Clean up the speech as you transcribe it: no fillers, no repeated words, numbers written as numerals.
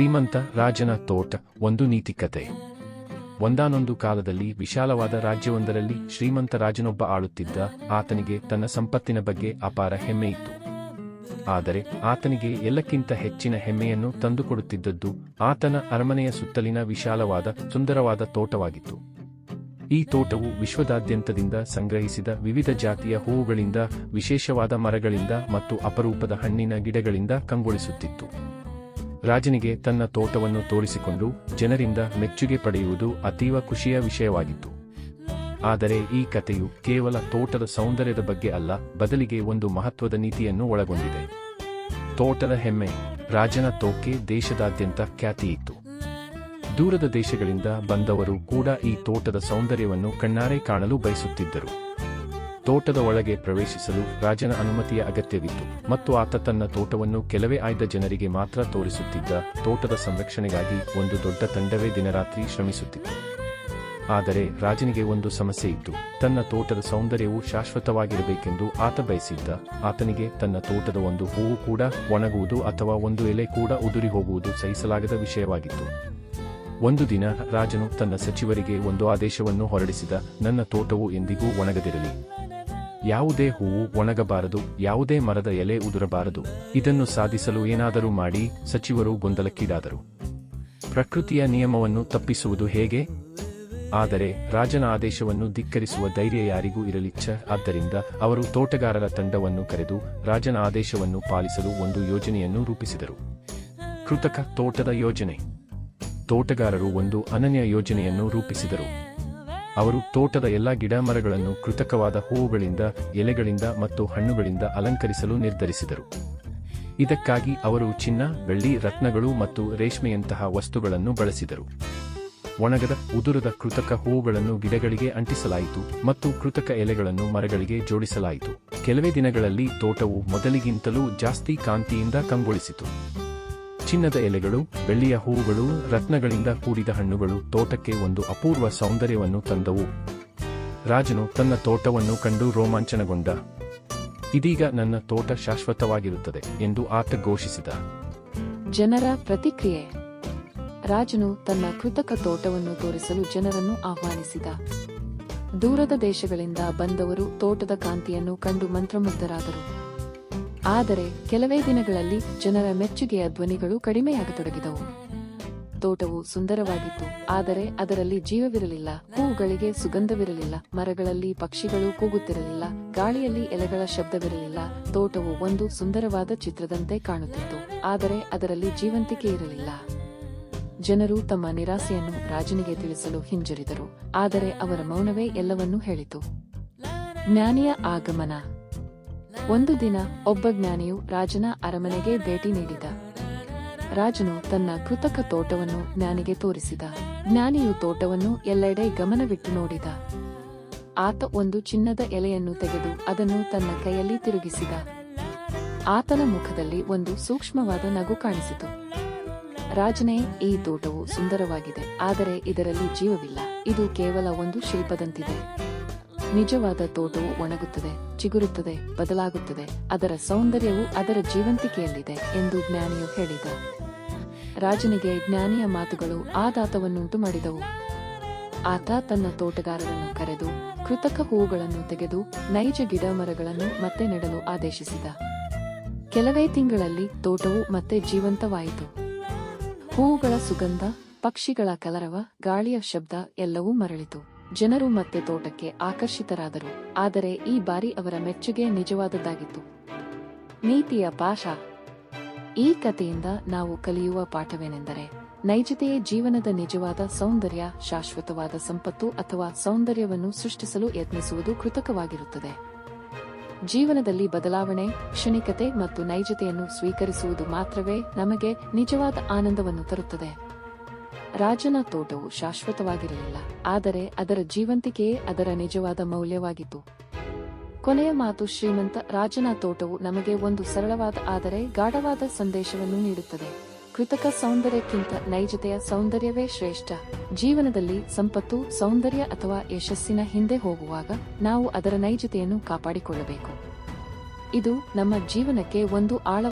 ಶ್ರೀಮಂತ ರಾಜನ ತೋಟ. ಒಂದು ನೀತಿಕತೆ. ಒಂದಾನೊಂದು ಕಾಲದಲ್ಲಿ ವಿಶಾಲವಾದ ರಾಜ್ಯವೊಂದರಲ್ಲಿ ಶ್ರೀಮಂತ ರಾಜನೊಬ್ಬ ಆಳುತ್ತಿದ್ದ. ಆತನಿಗೆ ತನ್ನ ಸಂಪತ್ತಿನ ಬಗ್ಗೆ ಅಪಾರ ಹೆಮ್ಮೆಯಿತ್ತು. ಆದರೆ ಆತನಿಗೆ ಎಲ್ಲಕ್ಕಿಂತ ಹೆಚ್ಚಿನ ಹೆಮ್ಮೆಯನ್ನು ತಂದುಕೊಡುತ್ತಿದ್ದದ್ದು ಆತನ ಅರಮನೆಯ ಸುತ್ತಲಿನ ವಿಶಾಲವಾದ ಸುಂದರವಾದ ತೋಟವಾಗಿತ್ತು. ಈ ತೋಟವು ವಿಶ್ವದಾದ್ಯಂತದಿಂದ ಸಂಗ್ರಹಿಸಿದ ವಿವಿಧ ಜಾತಿಯ ಹೂವುಗಳಿಂದ, ವಿಶೇಷವಾದ ಮರಗಳಿಂದ ಮತ್ತು ಅಪರೂಪದ ಹಣ್ಣಿನ ಗಿಡಗಳಿಂದ ಕಂಗೊಳಿಸುತ್ತಿತ್ತು. ರಾಜನಿಗೆ ತನ್ನ ತೋಟವನ್ನು ತೋರಿಸಿಕೊಂಡು ಜನರಿಂದ ಮೆಚ್ಚುಗೆ ಪಡೆಯುವುದು ಅತೀವ ಖುಷಿಯ ವಿಷಯವಾಗಿತ್ತು. ಆದರೆ ಈ ಕಥೆಯು ಕೇವಲ ತೋಟದ ಸೌಂದರ್ಯದ ಬಗ್ಗೆ ಅಲ್ಲ, ಬದಲಿಗೆ ಒಂದು ಮಹತ್ವದ ನೀತಿಯನ್ನು ಒಳಗೊಂಡಿದೆ. ತೋಟದ ಹೆಮ್ಮೆ. ರಾಜನ ತೋಟಕ್ಕೆ ದೇಶದಾದ್ಯಂತ ಖ್ಯಾತಿಯಿತ್ತು. ದೂರದ ದೇಶಗಳಿಂದ ಬಂದವರು ಕೂಡ ಈ ತೋಟದ ಸೌಂದರ್ಯವನ್ನು ಕಣ್ಣಾರೆ ಕಾಣಲು ಬಯಸುತ್ತಿದ್ದರು. ತೋಟದ ಒಳಗೆ ಪ್ರವೇಶಿಸಲು ರಾಜನ ಅನುಮತಿಯ ಅಗತ್ಯವಿತ್ತು ಮತ್ತು ಆತ ತನ್ನ ತೋಟವನ್ನು ಕೆಲವೇ ಆಯ್ದ ಜನರಿಗೆ ಮಾತ್ರ ತೋರಿಸುತ್ತಿದ್ದ. ತೋಟದ ಸಂರಕ್ಷಣೆಗಾಗಿ ಒಂದು ದೊಡ್ಡ ತಂಡವೇ ದಿನರಾತ್ರಿ ಶ್ರಮಿಸುತ್ತಿತ್ತು. ಆದರೆ ರಾಜನಿಗೆ ಒಂದು ಸಮಸ್ಯೆ ಇತ್ತು. ತನ್ನ ತೋಟದ ಸೌಂದರ್ಯವು ಶಾಶ್ವತವಾಗಿರಬೇಕೆಂದು ಆತ ಬಯಸಿದ್ದ. ಆತನಿಗೆ ತನ್ನ ತೋಟದ ಒಂದು ಹೂವು ಕೂಡ ಒಣಗುವುದು ಅಥವಾ ಒಂದು ಎಲೆ ಕೂಡ ಉದುರಿ ಹೋಗುವುದು ಸಹಿಸಲಾಗದ ವಿಷಯವಾಗಿತ್ತು. ಒಂದು ದಿನ ರಾಜನು ತನ್ನ ಸಚಿವರಿಗೆ ಒಂದು ಆದೇಶವನ್ನು ಹೊರಡಿಸಿದ. ನನ್ನ ತೋಟವು ಎಂದಿಗೂ ಒಣಗದಿರಲಿ. ಯಾವುದೇ ಹೂವು ಒಣಗಬಾರದು, ಯಾವುದೇ ಮರದ ಎಲೆ ಉದುರಬಾರದು. ಇದನ್ನು ಸಾಧಿಸಲು ಏನಾದರೂ ಮಾಡಿ. ಸಚಿವರು ಗೊಂದಲಕ್ಕೀಡಾದರು. ಪ್ರಕೃತಿಯ ನಿಯಮವನ್ನು ತಪ್ಪಿಸುವುದು ಹೇಗೆ? ಆದರೆ ರಾಜನ ಆದೇಶವನ್ನು ಧಿಕ್ಕರಿಸುವ ಧೈರ್ಯ ಯಾರಿಗೂ ಇರಲಿಲ್ಲ. ಆದ್ದರಿಂದ ಅವರು ತೋಟಗಾರರ ತಂಡವನ್ನು ಕರೆದು ರಾಜನ ಆದೇಶವನ್ನು ಪಾಲಿಸಲು ಒಂದು ಯೋಜನೆಯನ್ನು ರೂಪಿಸಿದರು. ಕೃತಕ ತೋಟದ ಯೋಜನೆ. ತೋಟಗಾರರು ಒಂದು ಅನನ್ಯ ಯೋಜನೆಯನ್ನು ರೂಪಿಸಿದರು. ಅವರು ತೋಟದ ಎಲ್ಲಾ ಗಿಡ ಮರಗಳನ್ನು ಕೃತಕವಾದ ಹೂವುಗಳಿಂದ, ಎಲೆಗಳಿಂದ ಮತ್ತು ಹಣ್ಣುಗಳಿಂದ ಅಲಂಕರಿಸಲು ನಿರ್ಧರಿಸಿದರು. ಇದಕ್ಕಾಗಿ ಅವರು ಚಿನ್ನ, ಬೆಳ್ಳಿ, ರತ್ನಗಳು ಮತ್ತು ರೇಷ್ಮೆಯಂತಹ ವಸ್ತುಗಳನ್ನು ಬಳಸಿದರು. ಒಣಗದ, ಉದುರದ ಕೃತಕ ಹೂವುಗಳನ್ನು ಗಿಡಗಳಿಗೆ ಅಂಟಿಸಲಾಯಿತು ಮತ್ತು ಕೃತಕ ಎಲೆಗಳನ್ನು ಮರಗಳಿಗೆ ಜೋಡಿಸಲಾಯಿತು. ಕೆಲವೇ ದಿನಗಳಲ್ಲಿ ತೋಟವು ಮೊದಲಿಗಿಂತಲೂ ಜಾಸ್ತಿ ಕಾಂತಿಯಿಂದ ಕಂಗೊಳಿಸಿತು. ಚಿನ್ನದ ಎಲೆಗಳು, ಬೆಳ್ಳಿಯ ಹೂವುಗಳು, ರತ್ನಗಳಿಂದ ಕೂಡಿದ ಹಣ್ಣುಗಳು ತೋಟಕ್ಕೆ ಒಂದು ಅಪೂರ್ವ ಸೌಂದರ್ಯವನ್ನು ತಂದವು. ರಾಜನು ತನ್ನ ತೋಟವನ್ನು ಕಂಡು ರೋಮಾಂಚನಗೊಂಡ. ಇದೀಗ ನನ್ನ ತೋಟ ಶಾಶ್ವತವಾಗಿರುತ್ತದೆ ಎಂದು ಆತ ಘೋಷಿಸಿದ. ಜನರ ಪ್ರತಿಕ್ರಿಯೆ. ರಾಜನು ತನ್ನ ಕೃತಕ ತೋಟವನ್ನು ತೋರಿಸಲು ಜನರನ್ನು ಆಹ್ವಾನಿಸಿದ. ದೂರದ ದೇಶಗಳಿಂದ ಬಂದವರು ತೋಟದ ಕಾಂತಿಯನ್ನು ಕಂಡು ಮಂತ್ರಮುಗ್ಧರಾದರು. ಆದರೆ ಕೆಲವೇ ದಿನಗಳಲ್ಲಿ ಜನರ ಮೆಚ್ಚುಗೆಯ ಧ್ವನಿಗಳು ಕಡಿಮೆಯಾಗತೊಡಗಿದವು. ತೋಟವು ಸುಂದರವಾಗಿತ್ತು, ಆದರೆ ಅದರಲ್ಲಿ ಜೀವವಿರಲಿಲ್ಲ. ಹೂವುಗಳಿಗೆ ಸುಗಂಧವಿರಲಿಲ್ಲ, ಮರಗಳಲ್ಲಿ ಪಕ್ಷಿಗಳು ಕೂಗುತ್ತಿರಲಿಲ್ಲ, ಗಾಳಿಯಲ್ಲಿ ಎಲೆಗಳ ಶಬ್ದವಿರಲಿಲ್ಲ. ತೋಟವು ಒಂದು ಸುಂದರವಾದ ಚಿತ್ರದಂತೆ ಕಾಣುತ್ತಿತ್ತು, ಆದರೆ ಅದರಲ್ಲಿ ಜೀವಂತಿಕೆ ಇರಲಿಲ್ಲ. ಜನರು ತಮ್ಮ ನಿರಾಸೆಯನ್ನು ರಾಜನಿಗೆ ತಿಳಿಸಲು ಹಿಂಜರಿದರು, ಆದರೆ ಅವರ ಮೌನವೇ ಎಲ್ಲವನ್ನೂ ಹೇಳಿತು. ಜ್ಞಾನಿಯ ಆಗಮನ. ಒಂದು ದಿನ ಒಬ್ಬ ಜ್ಞಾನಿಯು ರಾಜನ ಅರಮನೆಗೆ ಭೇಟಿ ನೀಡಿದ. ರಾಜನು ತನ್ನ ಕೃತಕ ತೋಟವನ್ನು ಜ್ಞಾನಿಗೆ ತೋರಿಸಿದ. ಜ್ಞಾನಿಯು ತೋಟವನ್ನು ಎಲ್ಲೆಡೆ ಗಮನವಿಟ್ಟು ನೋಡಿದ. ಆತ ಒಂದು ಚಿನ್ನದ ಎಲೆಯನ್ನು ತೆಗೆದು ಅದನ್ನು ತನ್ನ ಕೈಯಲ್ಲಿ ತಿರುಗಿಸಿದ. ಆತನ ಮುಖದಲ್ಲಿ ಒಂದು ಸೂಕ್ಷ್ಮವಾದ ನಗು ಕಾಣಿಸಿತು. ರಾಜನೇ, ಈ ತೋಟವು ಸುಂದರವಾಗಿದೆ, ಆದರೆ ಇದರಲ್ಲಿ ಜೀವವಿಲ್ಲ. ಇದು ಕೇವಲ ಒಂದು ಶಿಲ್ಪದಂತಿದೆ. ನಿಜವಾದ ತೋಟವು ಒಣಗುತ್ತದೆ, ಚಿಗುರುತ್ತದೆ, ಬದಲಾಗುತ್ತದೆ. ಅದರ ಸೌಂದರ್ಯವು ಅದರ ಜೀವಂತಿಕೆಯಲ್ಲಿದೆ ಎಂದು ಜ್ಞಾನಿಯು ಹೇಳಿದ. ರಾಜನಿಗೆ ಜ್ಞಾನಿಯ ಮಾತುಗಳು ಆಘಾತವನ್ನುಂಟು ಮಾಡಿದವು. ಆತ ತನ್ನ ತೋಟಗಾರರನ್ನು ಕರೆದು ಕೃತಕ ಹೂವುಗಳನ್ನು ತೆಗೆದು ನೈಜ ಗಿಡ ಮರಗಳನ್ನು ಮತ್ತೆ ನೆಡಲು ಆದೇಶಿಸಿದ. ಕೆಲವೇ ತಿಂಗಳಲ್ಲಿ ತೋಟವು ಮತ್ತೆ ಜೀವಂತವಾಯಿತು. ಹೂವುಗಳ ಸುಗಂಧ, ಪಕ್ಷಿಗಳ ಕಲರವ, ಗಾಳಿಯ ಶಬ್ದ ಎಲ್ಲವೂ ಮರಳಿತು. ಜನರು ಮತ್ತೆ ತೋಟಕ್ಕೆ ಆಕರ್ಷಿತರಾದರು, ಆದರೆ ಈ ಬಾರಿ ಅವರ ಮೆಚ್ಚುಗೆ ನಿಜವಾದದ್ದಾಗಿತ್ತು. ನೀತಿಯ ಪಾಠ. ಈ ಕಥೆಯಿಂದ ನಾವು ಕಲಿಯುವ ಪಾಠವೇನೆಂದರೆ, ನೈಜತೆಯೇ ಜೀವನದ ನಿಜವಾದ ಸೌಂದರ್ಯ. ಶಾಶ್ವತವಾದ ಸಂಪತ್ತು ಅಥವಾ ಸೌಂದರ್ಯವನ್ನು ಸೃಷ್ಟಿಸಲು ಯತ್ನಿಸುವುದು ಕೃತಕವಾಗಿರುತ್ತದೆ. ಜೀವನದಲ್ಲಿ ಬದಲಾವಣೆ, ಕ್ಷಣಿಕತೆ ಮತ್ತು ನೈಜತೆಯನ್ನು ಸ್ವೀಕರಿಸುವುದು ಮಾತ್ರವೇ ನಮಗೆ ನಿಜವಾದ ಆನಂದವನ್ನು ತರುತ್ತದೆ. ರಾಜನ ತೋಟವು ಶಾಶ್ವತವಾಗಿರಲಿಲ್ಲ, ಆದರೆ ಅದರ ಜೀವಂತಿಕೆಯೇ ಅದರ ನಿಜವಾದ ಮೌಲ್ಯವಾಗಿತ್ತು. ಕೊನೆಯ ಮಾತು. ಶ್ರೀಮಂತ ರಾಜನ ತೋಟವು ನಮಗೆ ಒಂದು ಸರಳವಾದ ಆದರೆ ಗಾಢವಾದ ಸಂದೇಶವನ್ನು ನೀಡುತ್ತದೆ. ಕೃತಕ ಸೌಂದರ್ಯಕ್ಕಿಂತ ನೈಜತೆಯ ಸೌಂದರ್ಯವೇ ಶ್ರೇಷ್ಠ. ಜೀವನದಲ್ಲಿ ಸಂಪತ್ತು, ಸೌಂದರ್ಯ ಅಥವಾ ಯಶಸ್ಸಿನ ಹಿಂದೆ ಹೋಗುವಾಗ ನಾವು ಅದರ ನೈಜತೆಯನ್ನು ಕಾಪಾಡಿಕೊಳ್ಳಬೇಕು. ಇದು ನಮ್ಮ ಜೀವನಕ್ಕೆ ಒಂದು ಆಳ